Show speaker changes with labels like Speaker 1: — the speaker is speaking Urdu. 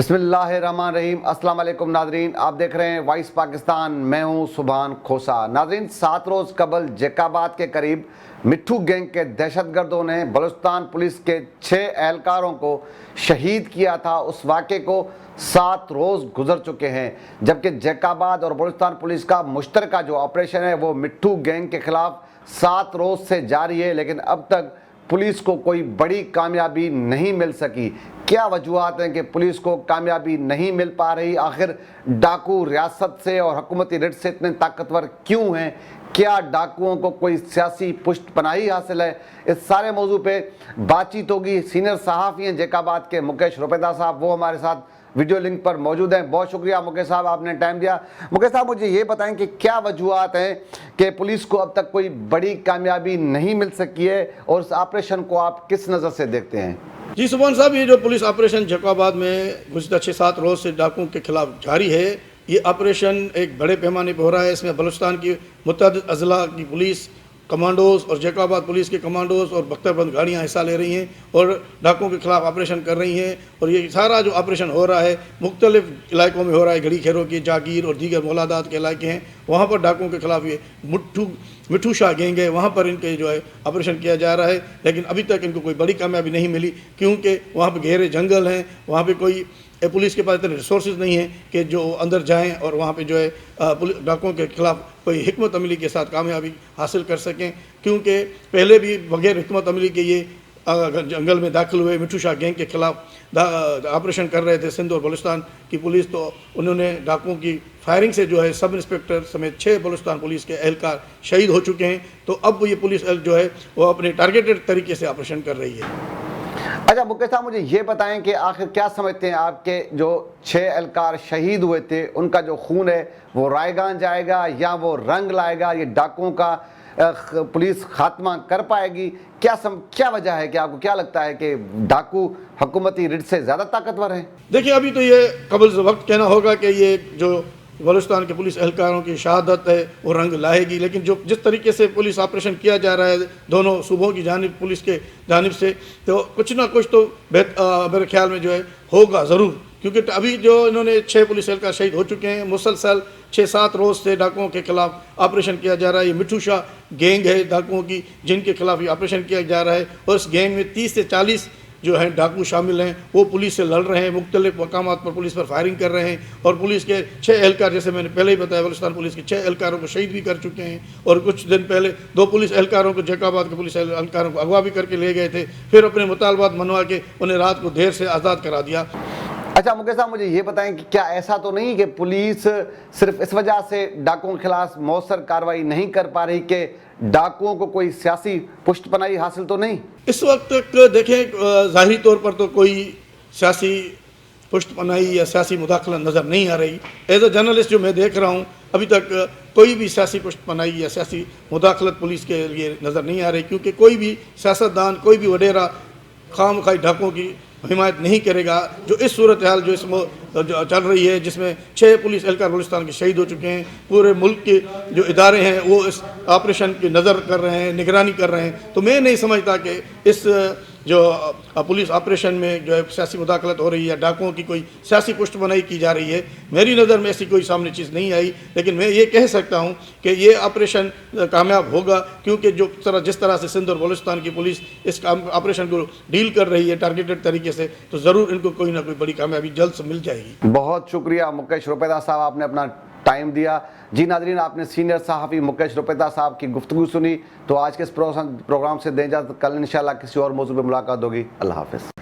Speaker 1: بسم اللہ الرحمن الرحیم۔ السلام علیکم ناظرین، آپ دیکھ رہے ہیں وائس پاکستان، میں ہوں سبحان کھوسا۔ ناظرین، 7 روز قبل جیکاباد کے قریب مٹھو گینگ کے دہشت گردوں نے بلوچستان پولیس کے 6 اہلکاروں کو شہید کیا تھا۔ اس واقعے کو 7 روز گزر چکے ہیں، جبکہ جیکاباد اور بلوچستان پولیس کا مشترکہ جو آپریشن ہے وہ مٹھو گینگ کے خلاف 7 روز سے جاری ہے، لیکن اب تک پولیس کو کوئی بڑی کامیابی نہیں مل سکی۔ کیا وجوہات ہیں کہ پولیس کو کامیابی نہیں مل پا رہی؟ آخر ڈاکو ریاست سے اور حکومتی رٹ سے اتنے طاقتور کیوں ہیں؟ کیا ڈاکوؤں کو کوئی سیاسی پشت پناہی حاصل ہے؟ اس سارے موضوع پہ بات چیت ہوگی۔ سینئر صحافی ہیں جیکاباد کے مکیش روپیدہ صاحب، وہ ہمارے ساتھ ویڈیو لنک پر موجود ہیں۔ بہت شکریہ مکیش صاحب، آپ نے ٹائم دیا۔ مکیش صاحب، مجھے یہ بتائیں کہ کیا وجوہات ہیں کہ پولیس کو اب تک کوئی بڑی کامیابی نہیں مل سکی ہے، اور اس آپریشن کو آپ کس نظر سے دیکھتے ہیں؟
Speaker 2: جی سبحان صاحب، یہ جو پولیس آپریشن جیکاباد میں گزشتہ 6-7 روز سے ڈاکوؤں کے خلاف جاری ہے، یہ آپریشن ایک بڑے پیمانے پہ ہو رہا ہے۔ اس میں بلوچستان کی متعدد اضلاع کی پولیس کمانڈوز اور جیکاباد پولیس کے کمانڈوز اور بختر بند گاڑیاں حصہ لے رہی ہیں اور ڈاکوؤں کے خلاف آپریشن کر رہی ہیں۔ اور یہ سارا جو آپریشن ہو رہا ہے مختلف علاقوں میں ہو رہا ہے۔ گھڑی کھیروں کی، جاگیر اور دیگر مولادات کے علاقے ہیں، وہاں پر ڈاکوؤں کے خلاف یہ مٹھو شاہ گینگ ہے، وہاں پر ان کے جو ہے آپریشن کیا جا رہا ہے، لیکن ابھی تک ان کو کوئی بڑی کامیابی نہیں ملی، کیونکہ وہاں پہ گہرے جنگل ہیں، وہاں پہ کوئی پولیس کے پاس اتنے ریسورسز نہیں ہیں کہ جو اندر جائیں اور وہاں پہ جو ہے ڈاکوؤں کے خلاف کوئی حکمت عملی کے ساتھ کامیابی حاصل کر سکیں، کیونکہ پہلے بھی بغیر حکمت عملی کے یہ جنگل میں داخل ہوئے مٹھو شاہ گینگ کے خلاف آپریشن کر رہے تھے سندھ اور بلوچستان کی پولیس، تو انہوں نے ڈاکوؤں کی فائرنگ سے جو ہے سب انسپکٹر سمیت 6 بلوچستان پولیس کے اہلکار شہید ہو چکے ہیں۔ تو اب یہ پولیس جو ہے وہ اپنے ٹارگیٹڈ طریقے سے آپریشن کر رہی ہے۔
Speaker 1: اچھا مکیش صاحب، مجھے یہ بتائیں کہ آخر کیا سمجھتے ہیں آپ کے جو 6 اہلکار شہید ہوئے تھے، ان کا جو خون ہے وہ رائیگان جائے گا یا وہ رنگ لائے گا؟ یہ ڈاکوؤں کا پولیس خاتمہ کر پائے گی؟ کیا وجہ ہے کہ آپ کو کیا لگتا ہے کہ ڈاکو حکومتی رٹ سے زیادہ طاقتور ہیں؟
Speaker 2: دیکھیں، ابھی تو یہ قبل وقت کہنا ہوگا کہ یہ جو بلوچستان کے پولیس اہلکاروں کی شہادت ہے وہ رنگ لائے گی، لیکن جس طریقے سے پولیس آپریشن کیا جا رہا ہے دونوں صوبوں کی جانب پولیس کے جانب سے، تو کچھ نہ کچھ تو میرے خیال میں جو ہے ہوگا ضرور، کیونکہ ابھی جو انہوں نے 6 پولیس اہلکار شہید ہو چکے ہیں۔ مسلسل 6-7 روز سے ڈاکوؤں کے خلاف آپریشن کیا جا رہا ہے۔ یہ مٹھو شاہ گینگ ہے ڈاکوؤں کی، جن کے خلاف یہ آپریشن کیا جا رہا ہے، اور اس گینگ میں 30 سے 40 جو ہیں ڈاکو شامل ہیں۔ وہ پولیس سے لڑ رہے ہیں، مختلف مقامات پر پولیس پر فائرنگ کر رہے ہیں، اور پولیس کے 6 اہلکار، جیسے میں نے پہلے ہی بتایا، بلوچستان پولیس کے 6 اہلکاروں کو شہید بھی کر چکے ہیں، اور کچھ دن پہلے 2 پولیس اہلکاروں کو جیکاباد کے پولیس اہلکاروں کو اغوا بھی کر کے لے گئے تھے، پھر اپنے مطالبات منوا کے انہیں رات کو دیر سے آزاد کرا دیا۔
Speaker 1: اچھا مکیش صاحب، مجھے یہ بتائیں کہ کیا ایسا تو نہیں کہ پولیس صرف اس وجہ سے ڈاکوؤں کے خلاف مؤثر کارروائی نہیں کر پا رہی کہ ڈاکوؤں کو کوئی سیاسی پشت پناہی حاصل تو نہیں؟
Speaker 2: اس وقت تک دیکھیں، ظاہری طور پر تو کوئی سیاسی پشت پناہی یا سیاسی مداخلت نظر نہیں آ رہی۔ ایز اے جرنلسٹ جو میں دیکھ رہا ہوں، ابھی تک کوئی بھی سیاسی پشت پناہی یا سیاسی مداخلت پولیس کے لیے نظر نہیں آ رہی، کیونکہ کوئی بھی سیاستدان، کوئی بھی وڈیرا خواہ مخواہ ڈاکوؤں کی حمایت نہیں کرے گا۔ جو اس صورتحال جو اس چل رہی ہے، جس میں 6 پولیس اہلکار بلوچستان کے شہید ہو چکے ہیں، پورے ملک کے جو ادارے ہیں وہ اس آپریشن کی نظر کر رہے ہیں، نگرانی کر رہے ہیں، تو میں نہیں سمجھتا کہ اس جو پولیس آپریشن میں جو ہے سیاسی مداخلت ہو رہی ہے، ڈاکوؤں کی کوئی سیاسی پشت پناہی کی جا رہی ہے۔ میری نظر میں ایسی کوئی سامنے چیز نہیں آئی، لیکن میں یہ کہہ سکتا ہوں کہ یہ آپریشن کامیاب ہوگا، کیونکہ جس طرح سے سندھ اور بلوچستان کی پولیس اس آپریشن کو ڈیل کر رہی ہے ٹارگیٹڈ طریقے سے، تو ضرور ان کو کوئی نہ کوئی بڑی کامیابی جلد سے مل جائے گی۔
Speaker 1: بہت شکریہ مکیش روپیدہ صاحب، آپ نے اپنا ٹائم دیا۔ جی ناظرین، آپ نے سینئر صحافی مکیش روپیدہ صاحب کی گفتگو سنی، تو آج کے اس پروگرام سے دیں اجازت، کل انشاءاللہ کسی اور موضوع پہ ملاقات ہوگی۔ اللہ حافظ۔